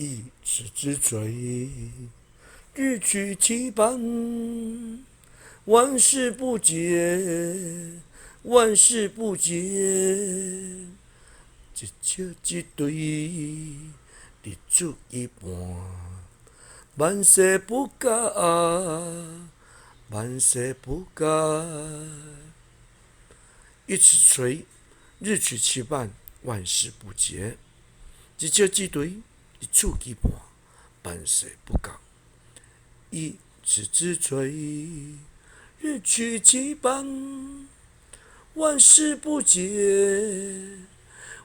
一时之追，日趋期盼，万事不解，万事不解，一笑一对，日出一半，万事不改，万事不改。一尺锤，日取其半，万事不竭。一朝一对，一触即半，万事不改。一尺之锤，日取其半，万事不竭，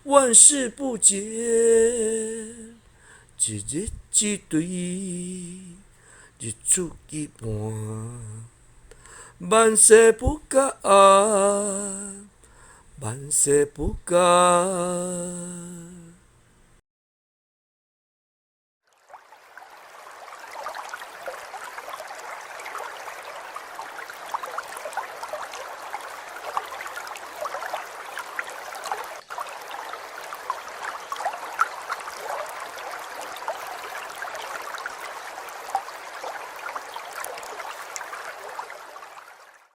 万事不竭。一日一对，日出一半，万事不改，万事不改。